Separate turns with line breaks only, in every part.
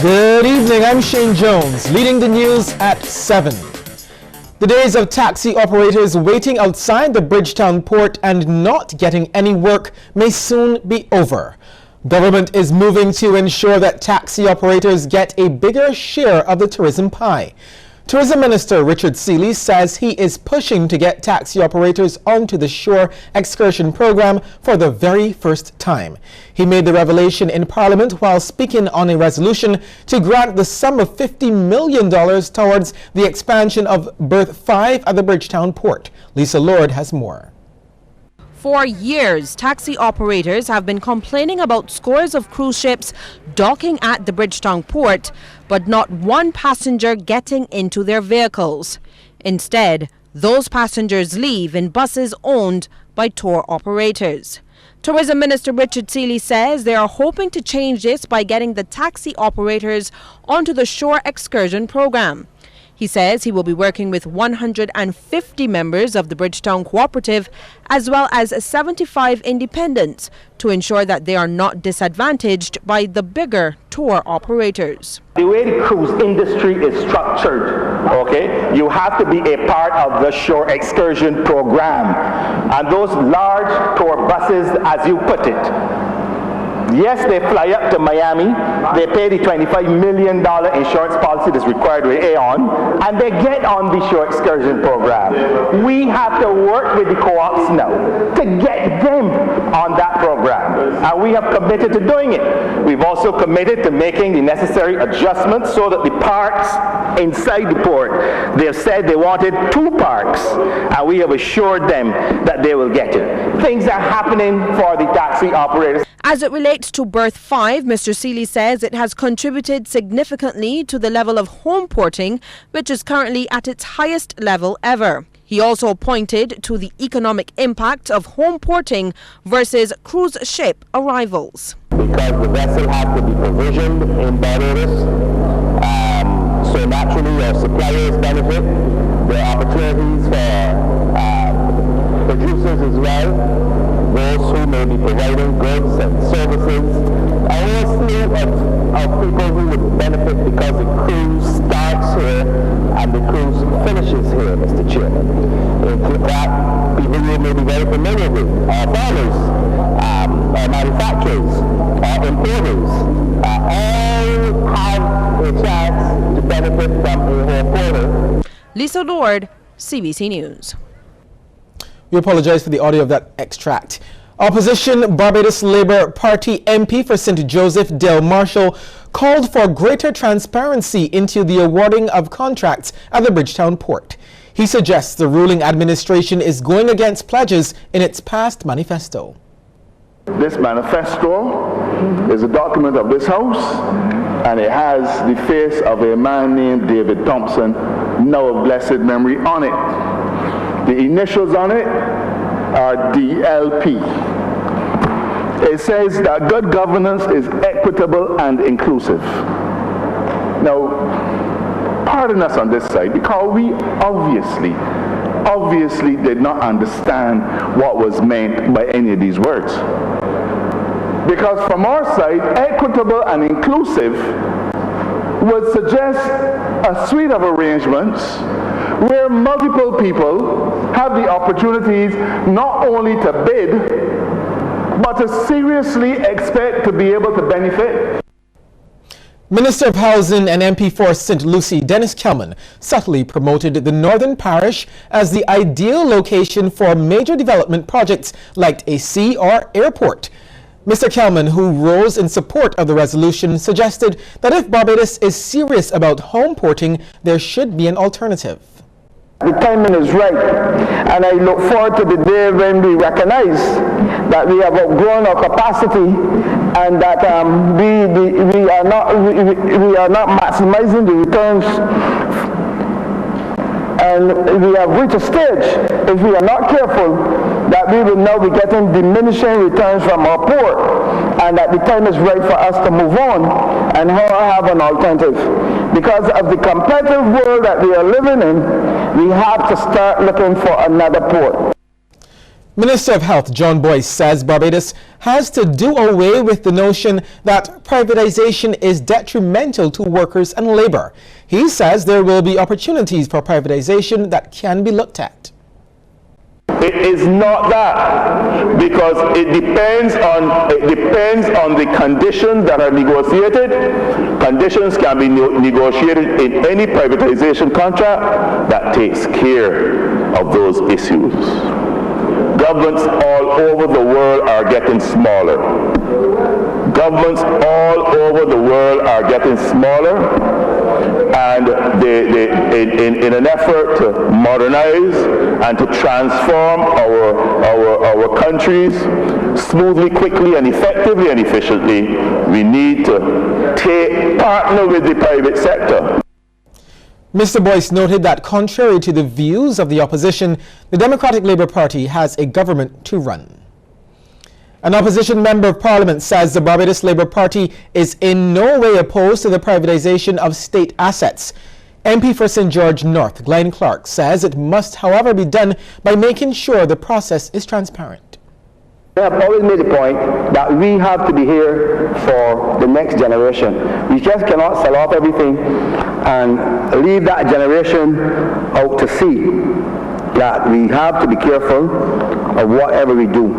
Good evening, I'm Shane Jones, leading the news at 7. The days of taxi operators waiting outside the Bridgetown port and not getting any work may soon be over. Government is moving to ensure that taxi operators get a bigger share of the tourism pie. Tourism Minister Richard Seeley says he is pushing to get taxi operators onto the shore excursion program for the very first time. He made the revelation in Parliament while speaking on a resolution to grant the sum of $50 million towards the expansion of berth 5 at the Bridgetown port. Lisa Lord has more.
For years, taxi operators have been complaining about scores of cruise ships docking at the Bridgetown port, but not one passenger getting into their vehicles. Instead, those passengers leave in buses owned by tour operators. Tourism Minister Richard Seeley says they are hoping to change this by getting the taxi operators onto the shore excursion program. He says he will be working with 150 members of the Bridgetown Cooperative as well as 75 independents to ensure that they are not disadvantaged by the bigger tour operators.
The way the cruise industry is structured, okay, you have to be a part of the shore excursion program. And those large tour buses, as you put it, yes, they fly up to Miami, they pay the $25 million insurance policy that's required with Aon, and they get on the shore excursion program. We have to work with the co-ops now to get them on that program, and we have committed to doing it. We've also committed to making the necessary adjustments so that the parks inside the port, they've said they wanted 2 parks, and we have assured them that they will get it. Things are happening for the taxi operators.
As it relates to berth 5, Mr. Seeley says it has contributed significantly to the level of home porting, which is currently at its highest level ever. He also pointed to the economic impact of home porting versus cruise ship arrivals.
Because the vessel has to be provisioned in Barbados, so naturally our suppliers benefit. There are opportunities for producers as well, those who may be providing goods and services. I also slew of people who would benefit because the cruise starts here and the cruise finishes here, Mr. Chairman. In fact, people you may be very familiar with, our farmers, our manufacturers, our importers, all have a chance to benefit from a home porter.
Lisa Lord, CBC News.
We apologize for the audio of that extract. Opposition Barbados Labour Party MP for St. Joseph Dale Marshall called for greater transparency into the awarding of contracts at the Bridgetown port. He suggests the ruling administration is going against pledges in its past manifesto.
This manifesto is a document of this House, and it has the face of a man named David Thompson, now of blessed memory, on it. The initials on it are DLP. It says that good governance is equitable and inclusive. Now, pardon us on this side, because we obviously did not understand what was meant by any of these words. Because from our side, equitable and inclusive would suggest a suite of arrangements where multiple people have the opportunities not only to bid, but to seriously expect to be able to benefit.
Minister of Housing and MP for St. Lucie, Dennis Kelman, subtly promoted the Northern Parish as the ideal location for major development projects like a sea or airport. Mr. Kelman, who rose in support of the resolution, suggested that if Barbados is serious about home porting, there should be an alternative.
The timing is right, and I look forward to the day when we recognize that we have outgrown our capacity and that we are not maximizing the returns, and we have reached a stage, if we are not careful, that we will now be getting diminishing returns from our port, and that the time is right for us to move on and have an alternative. Because of the competitive world that we are living in, we have to start looking for another port.
Minister of Health John Boyce says Barbados has to do away with the notion that privatization is detrimental to workers and labor. He says there will be opportunities for privatization that can be looked at.
It is not that, because it depends on the conditions that are negotiated. Conditions can be negotiated in any privatization contract that takes care of those issues. Governments all over the world are getting smaller. Governments all over the world are getting smaller, and in an effort to modernize and to transform our countries smoothly, quickly, and effectively and efficiently, we need to partner with the private sector.
Mr. Boyce noted that contrary to the views of the opposition, the Democratic Labour Party has a government to run. An opposition member of parliament says the Barbados Labour Party is in no way opposed to the privatization of state assets. MP for St. George North, Glenn Clark, says it must, however, be done by making sure the process is transparent.
I have always made the point that we have to be here for the next generation. We just cannot sell off everything and leave that generation out to sea. That we have to be careful of whatever we do.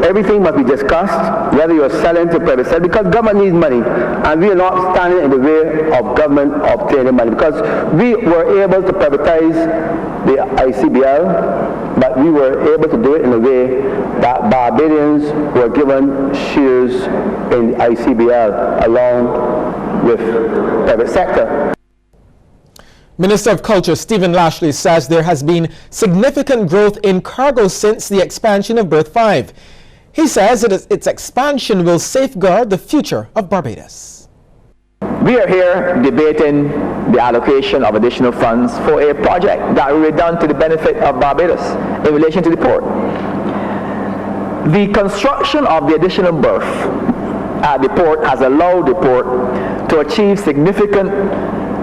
Everything must be discussed, whether you're selling to private sector, because government needs money, and we are not standing in the way of government obtaining money, because we were able to privatize the ICBL, but we were able to do it in a way that Barbadians were given shares in the ICBL along with private sector.
Minister of Culture Stephen Lashley says there has been significant growth in cargo since the expansion of Berth 5. He says its expansion will safeguard the future of Barbados.
We are here debating the allocation of additional funds for a project that will be done to the benefit of Barbados in relation to the port. The construction of the additional berth at the port has allowed the port to achieve significant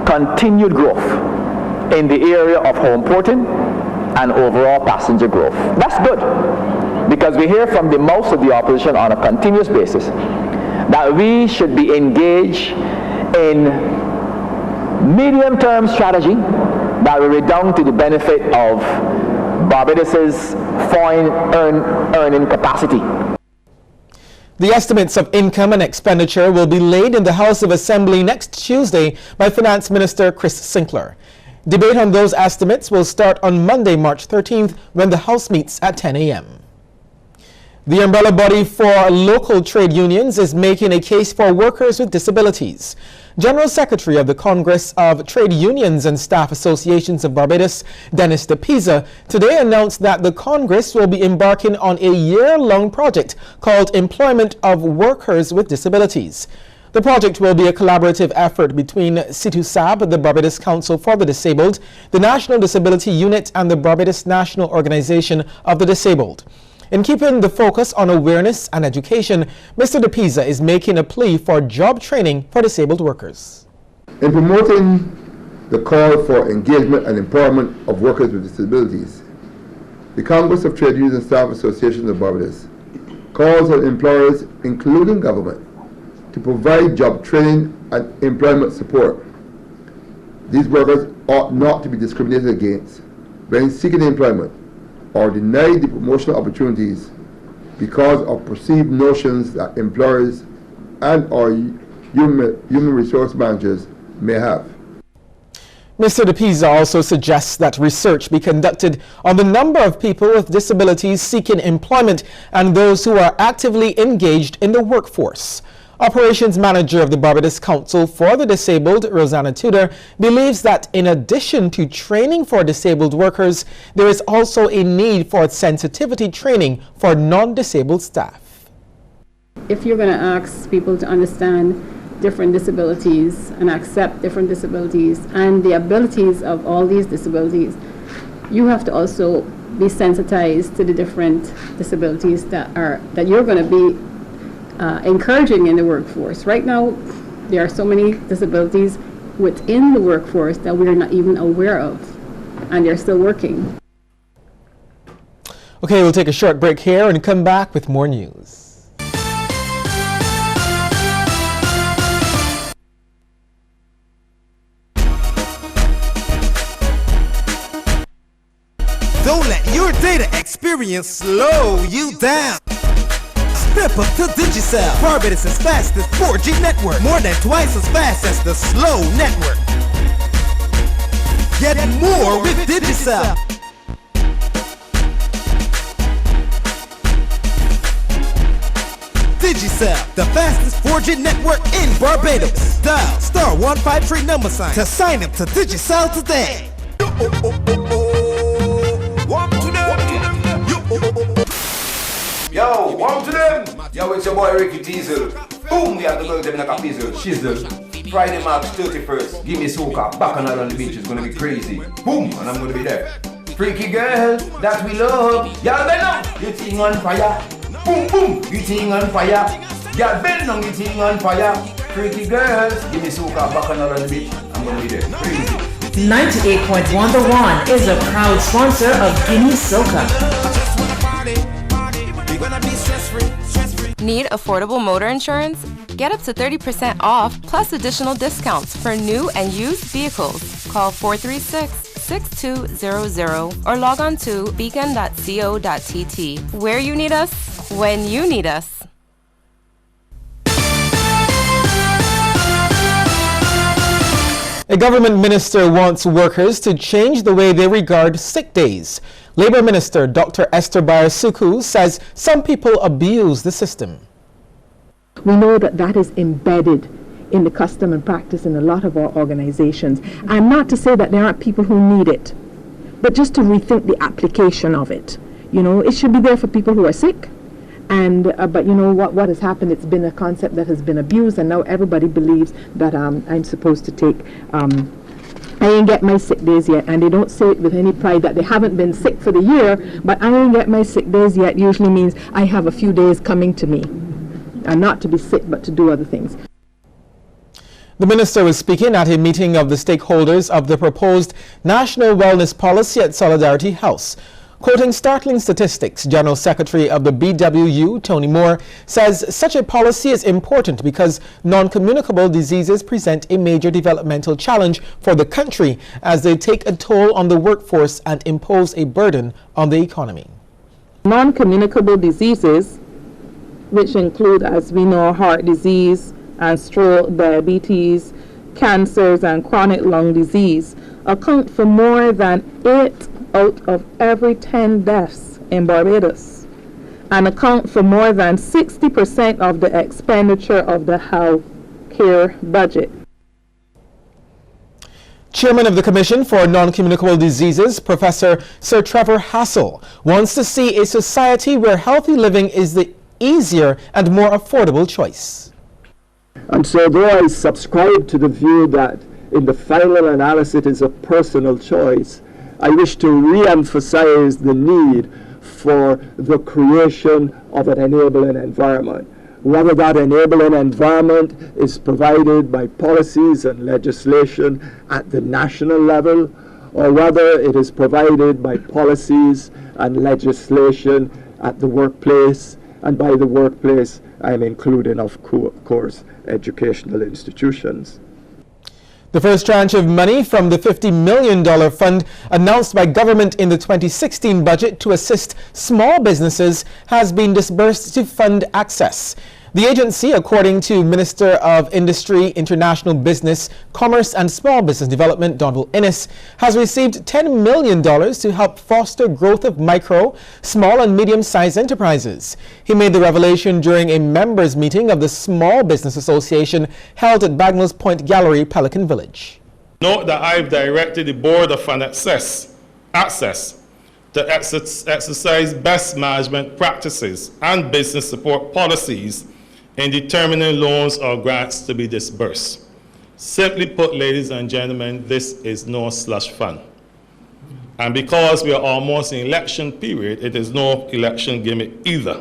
continued growth in the area of home porting and overall passenger growth. That's good, because we hear from the mouths of the opposition on a continuous basis that we should be engaged in medium-term strategy that will redound to the benefit of Barbados's foreign earning capacity.
The estimates of income and expenditure will be laid in the House of Assembly next Tuesday by Finance Minister Chris Sinclair. Debate on those estimates will start on Monday, March 13th, when the House meets at 10 a.m. The umbrella body for local trade unions is making a case for workers with disabilities. General Secretary of the Congress of Trade Unions and Staff Associations of Barbados, Dennis DePisa, today announced that the Congress will be embarking on a year-long project called Employment of Workers with Disabilities. The project will be a collaborative effort between CITUSAB, the Barbados Council for the Disabled, the National Disability Unit, and the Barbados National Organization of the Disabled. In keeping the focus on awareness and education, Mr. DePisa is making a plea for job training for disabled workers.
In promoting the call for engagement and empowerment of workers with disabilities, the Congress of Trade Unions and Staff Associations of Barbados calls on employers, including government, to provide job training and employment support. These workers ought not to be discriminated against when seeking employment or denied the promotional opportunities because of perceived notions that employers and or human resource managers may have.
Mr. DePisa also suggests that research be conducted on the number of people with disabilities seeking employment and those who are actively engaged in the workforce. Operations Manager of the Barbados Council for the Disabled, Rosanna Tudor, believes that in addition to training for disabled workers, there is also a need for sensitivity training for non-disabled staff.
If you're going to ask people to understand different disabilities and accept different disabilities and the abilities of all these disabilities, you have to also be sensitized to the different disabilities that you're going to be encouraging in the workforce. Right now, there are so many disabilities within the workforce that we're not even aware of, and they're still working.
Okay, we'll take a short break here and come back with more news.
Don't let your data experience slow you down. Step up to Digicel, Barbados' fastest 4G network, more than twice as fast as the slow network. Get more with Digicel. Digicel, the fastest 4G network in Barbados. Dial *153 # to sign up to Digicel today.
Yo, warm to them! Yo, it's your boy Ricky Diesel. Boom, we have the girls them like a pizzle, shizzle. Friday, March 31st, give me soca, bacchanal on the beach, it's gonna be crazy. Boom, and I'm gonna be there. Freaky girl, that we love. Y'all bend up, you thing on fire. Boom, boom, you thing on fire. Y'all bend up, you thing on fire. Freaky girls, give me soca, bacchanal on the beach, I'm gonna be there. Crazy.
98.1 The One is a proud sponsor of Guinea Soca.
Need affordable motor insurance? Get up to 30% off plus additional discounts for new and used vehicles. Call 436-6200 or log on to beacon.co.tt. Where you need us, when you need us.
A government minister wants workers to change the way they regard sick days. Labour Minister Dr. Esther Bayasuku says some people abuse the system.
We know that that is embedded in the custom and practice in a lot of our organizations. And not to say that there aren't people who need it, but just to rethink the application of it. You know, it should be there for people who are sick. And but you know what has happened, it's been a concept that has been abused, and now everybody believes that I'm supposed to take I ain't get my sick days yet, and they don't say it with any pride that they haven't been sick for the year, but I ain't get my sick days yet usually means I have a few days coming to me, and not to be sick but to do other things.
The minister was speaking at a meeting of the stakeholders of the proposed National Wellness Policy at Solidarity House. Quoting startling statistics, General Secretary of the BWU, Tony Moore, says such a policy is important because non-communicable diseases present a major developmental challenge for the country as they take a toll on the workforce and impose a burden on the economy.
Non-communicable diseases, which include, as we know, heart disease and stroke, diabetes, cancers and chronic lung disease, account for more than 8 out of every 10 deaths in Barbados and account for more than 60% of the expenditure of the health care budget.
Chairman of the Commission for Non-Communicable Diseases, Professor Sir Trevor Hassel, wants to see a society where healthy living is the easier and more affordable choice.
And so though I subscribe to the view that in the final analysis it is a personal choice, I wish to re-emphasize the need for the creation of an enabling environment. Whether that enabling environment is provided by policies and legislation at the national level, or whether it is provided by policies and legislation at the workplace, and by the workplace I'm including, of course, educational institutions.
The first tranche of money from the $50 million fund announced by government in the 2016 budget to assist small businesses has been disbursed to fund access. The agency, according to Minister of Industry, International Business, Commerce and Small Business Development, Donald Innes, has received $10 million to help foster growth of micro, small and medium-sized enterprises. He made the revelation during a members' meeting of the Small Business Association held at Bagnall's Point Gallery, Pelican Village.
Note that I've directed the Board of Fund Access to exercise best management practices and business support policies in determining loans or grants to be disbursed. Simply put, ladies and gentlemen, this is no slush fund. And because we are almost in election period, it is no election gimmick either.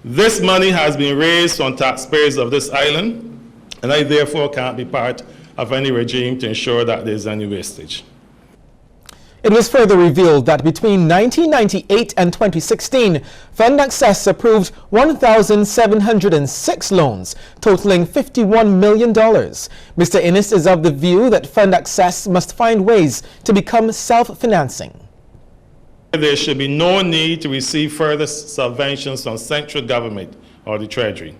This money has been raised from taxpayers of this island, and I therefore can't be part of any regime to ensure that there is any wastage.
It was further revealed that between 1998 and 2016, Fund Access approved 1,706 loans, totaling $51 million. Mr. Innes is of the view that Fund Access must find ways to become self-financing.
There should be no need to receive further subventions from central government or the Treasury.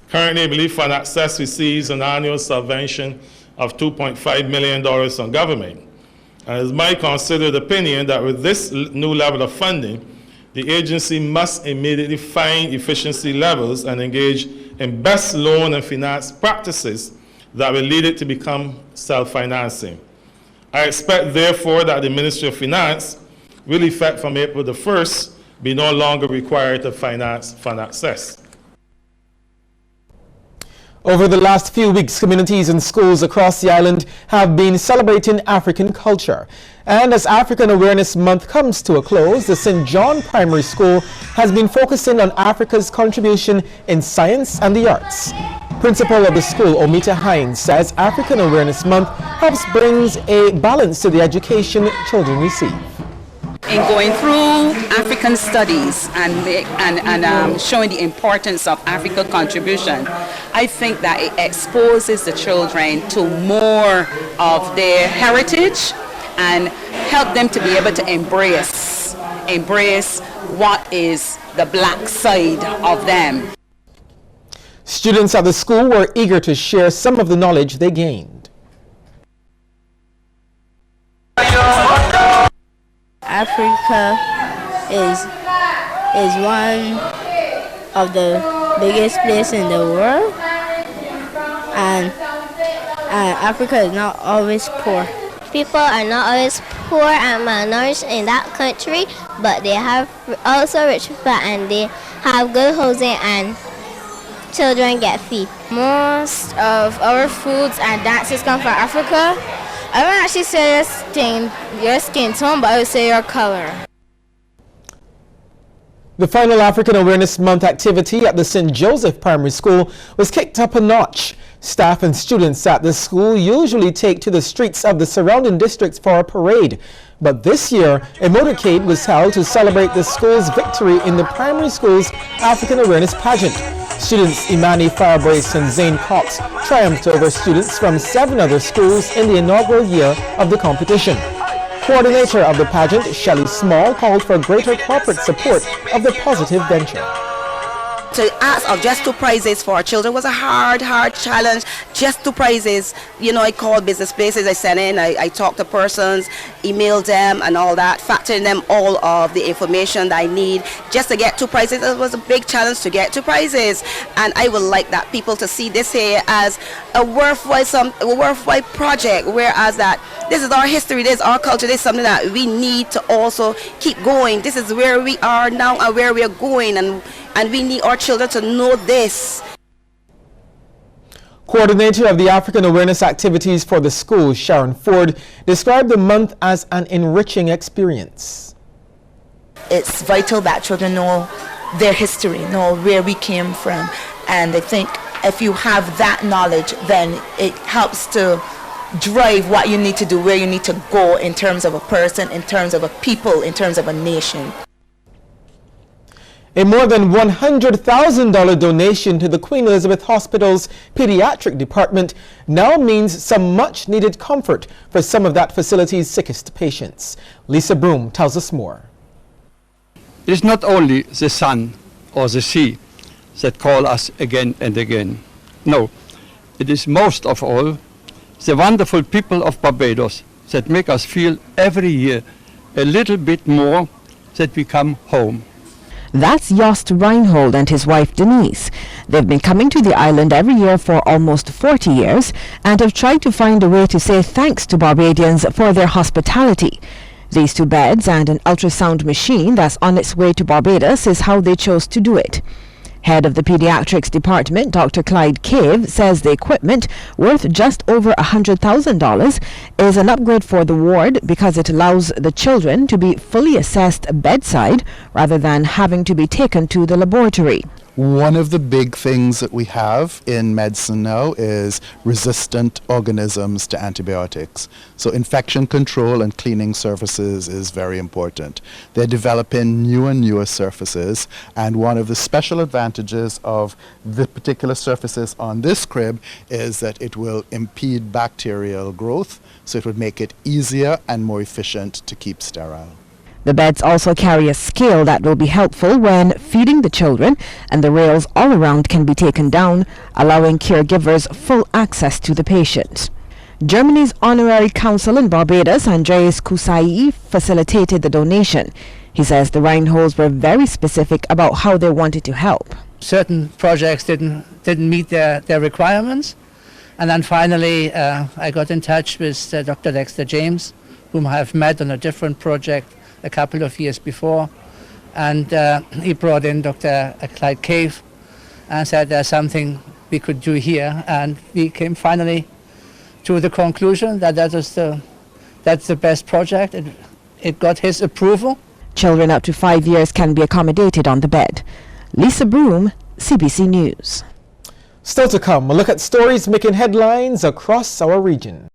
Currently, I believe Fund Access receives an annual subvention of $2.5 million from government. And it is my considered opinion that with this new level of funding, the agency must immediately find efficiency levels and engage in best loan and finance practices that will lead it to become self-financing. I expect, therefore, that the Ministry of Finance will, effect from April the 1st, be no longer required to finance Fund Access.
Over the last few weeks, communities and schools across the island have been celebrating African culture. And as African Awareness Month comes to a close, the St. John Primary School has been focusing on Africa's contribution in science and the arts. Principal of the school, Omita Hines, says African Awareness Month helps brings a balance to the education children receive.
In going through African studies and showing the importance of African contribution, I think that it exposes the children to more of their heritage and help them to be able to embrace what is the black side of them.
Students at the school were eager to share some of the knowledge they gained.
Africa is one of the biggest places in the world, and Africa is not always poor.
People are not always poor and malnourished in that country, but they have also rich people and they have good housing and children get feed.
Most of our foods and dances come from Africa. I wouldn't actually say your skin tone, but I would say your color.
The final African Awareness Month activity at the St. Joseph Primary School was kicked up a notch. Staff and students at the school usually take to the streets of the surrounding districts for a parade. But this year, a motorcade was held to celebrate the school's victory in the primary school's African Awareness pageant. Students Imani Farabrace and Zane Cox triumphed over students from 7 other schools in the inaugural year of the competition. Coordinator of the pageant, Shelley Small, called for greater corporate support of the positive venture.
To ask of just 2 prizes for our children was a hard challenge. Just 2 prizes. You know, I called business places, I sent in, I talked to persons, emailed them and all that, factoring them all of the information that I need just to get 2 prizes. It was a big challenge to get 2 prizes. And I would like that people to see this here as a worthwhile project, whereas that this is our history, this is our culture, this is something that we need to also keep going. This is where we are now and where we are going, and we need our children to know this.
Coordinator of the African Awareness activities for the school, Sharon Ford, described the month as an enriching experience.
It's vital that children know their history, know where we came from. And I think if you have that knowledge, then it helps to drive what you need to do, where you need to go in terms of a person, in terms of a people, in terms of a nation.
A more than $100,000 donation to the Queen Elizabeth Hospital's pediatric department now means some much-needed comfort for some of that facility's sickest patients. Lisa Broom tells us more.
It is not only the sun or the sea that call us again and again. No, it is most of all the wonderful people of Barbados that make us feel every year a little bit more that we come home.
That's Jost Reinhold and his wife Denise. They've been coming to the island every year for almost 40 years and have tried to find a way to say thanks to Barbadians for their hospitality. These 2 beds and an ultrasound machine that's on its way to Barbados is how they chose to do it. Head of the Pediatrics Department, Dr. Clyde Cave, says the equipment, worth just over $100,000, is an upgrade for the ward because it allows the children to be fully assessed bedside rather than having to be taken to the laboratory.
One of the big things that we have in medicine now is resistant organisms to antibiotics. So infection control and cleaning surfaces is very important. They're developing new and newer surfaces, and one of the special advantages of the particular surfaces on this crib is that it will impede bacterial growth, so it would make it easier and more efficient to keep sterile.
The beds also carry a scale that will be helpful when feeding the children, and the rails all around can be taken down, allowing caregivers full access to the patient. Germany's honorary consul in Barbados, Andreas Kusai, facilitated the donation. He says the Reinholds were very specific about how they wanted to help.
Certain projects didn't meet their requirements, and then finally I got in touch with Dr. Dexter James, whom I have met on a different project a couple of years before, and he brought in Dr. Clyde Cave and said there's something we could do here, and we came finally to the conclusion that that's the best project. It got his approval.
Children up to 5 years can be accommodated on the bed. Lisa Broom, CBC News.
Still to come, a look at stories making headlines across our region.